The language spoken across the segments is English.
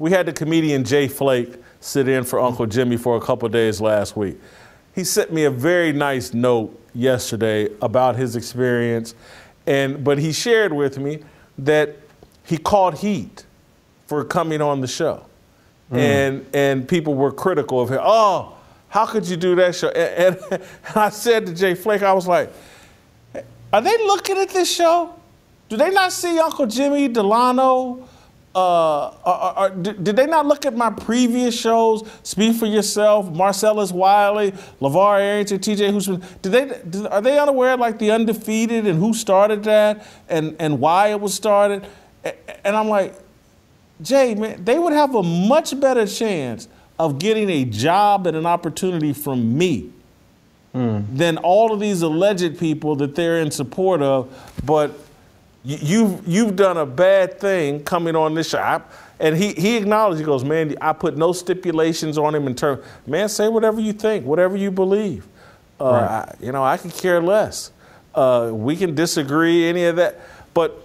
we had the comedian Jay Flake sit in for Uncle Jimmy for a couple of days last week. He sent me a very nice note yesterday about his experience, but he shared with me that he caught heat for coming on the show. And people were critical of him. Oh, how could you do that show? And I said to Jay Flake, I was like, are they looking at this show? Do they not see Uncle Jimmy, Delano? Did they not look at my previous shows, Speak for Yourself, Marcellus Wiley, LeVar Arrington, TJ Hushman? Are they unaware of like the Undefeated and who started that and why it was started? And I'm like, Jay, man, they would have a much better chance of getting a job and an opportunity from me than all of these alleged people that they're in support of. But you've done a bad thing coming on this show. And he acknowledged, he goes, man, I put no stipulations on him in terms, man, say whatever you think, whatever you believe. Right. I could care less. We can disagree, any of that. But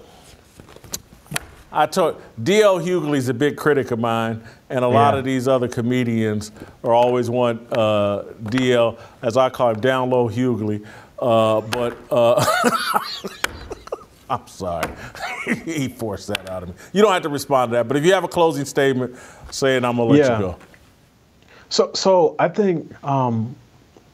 I told D.L. Hughley's a big critic of mine, and a lot of these other comedians are always want D.L., as I call him, Down Low Hughley. I'm sorry. He forced that out of me. You don't have to respond to that, but if you have a closing statement, say it, I'm going to let you go. So I think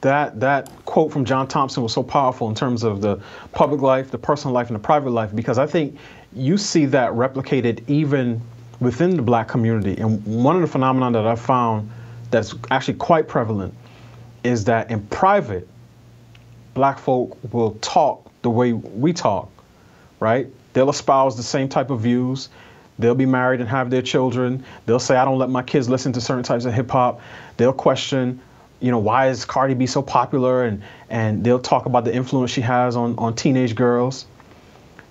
that quote from John Thompson was so powerful in terms of the public life, the personal life, and the private life, because I think you see that replicated even within the black community. And one of the phenomena that I found that's actually quite prevalent is that in private, black folk will talk the way we talk, right? They'll espouse the same type of views. They'll be married and have their children. They'll say, I don't let my kids listen to certain types of hip hop. They'll question, why is Cardi B so popular? And they'll talk about the influence she has on teenage girls.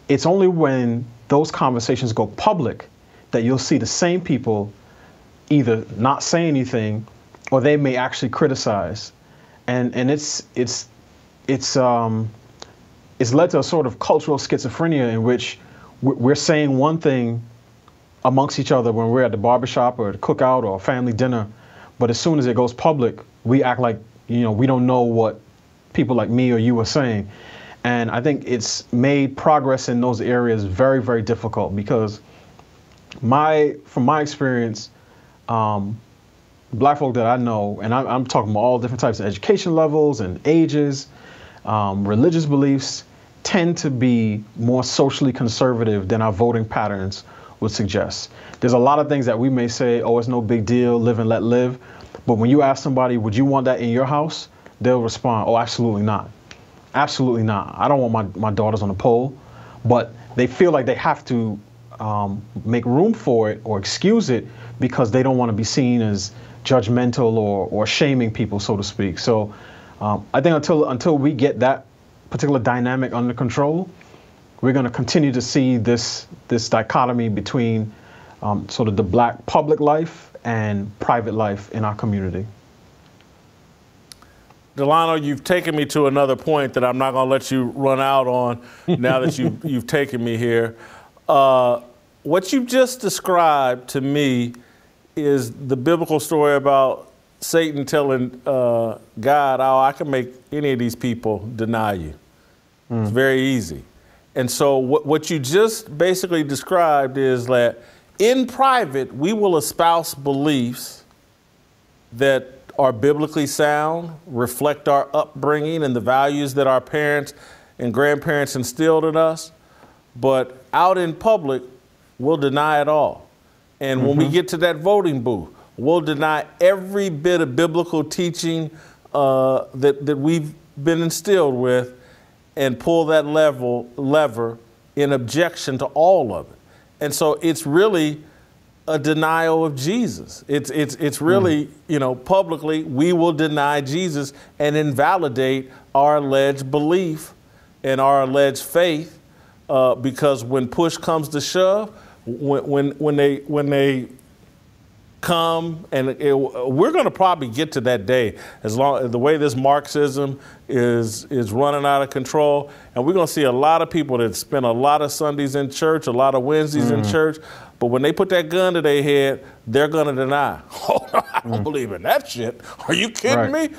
It's only when those conversations go public that you'll see the same people either not say anything or they may actually criticize. And it's led to a sort of cultural schizophrenia in which we're saying one thing amongst each other when we're at the barbershop or the cookout or a family dinner, but as soon as it goes public, we act like, we don't know what people like me or you are saying. And I think it's made progress in those areas very, very difficult because from my experience, black folk that I know, and I'm talking about all different types of education levels and ages, religious beliefs, tend to be more socially conservative than our voting patterns would suggest. There's a lot of things that we may say, oh, it's no big deal, live and let live. But when you ask somebody, would you want that in your house? They'll respond, oh, absolutely not. Absolutely not. I don't want my daughters on the pole. But they feel like they have to make room for it or excuse it because they don't want to be seen as judgmental or shaming people, so to speak. So I think until we get that particular dynamic under control, we're going to continue to see this dichotomy between sort of the black public life and private life in our community. Delano, you've taken me to another point that I'm not going to let you run out on now that you've taken me here. What you just described to me is the biblical story about Satan telling God, oh, I can make any of these people deny you. It's very easy. And so what you just basically described is that in private, we will espouse beliefs that are biblically sound, reflect our upbringing and the values that our parents and grandparents instilled in us. But out in public, we'll deny it all. And when we get to that voting booth, we'll deny every bit of biblical teaching that we've been instilled with and pull that lever in objection to all of it. And so it's really a denial of Jesus. It's really, publicly, we will deny Jesus and invalidate our alleged belief and our alleged faith because when push comes to shove, when they come, and we're going to probably get to that day as long as the way this Marxism is running out of control, and we're going to see a lot of people that spend a lot of Sundays in church, a lot of Wednesdays in church, But when they put that gun to their head, they're going to deny. Oh, no, I don't believe in that shit. Are you kidding me?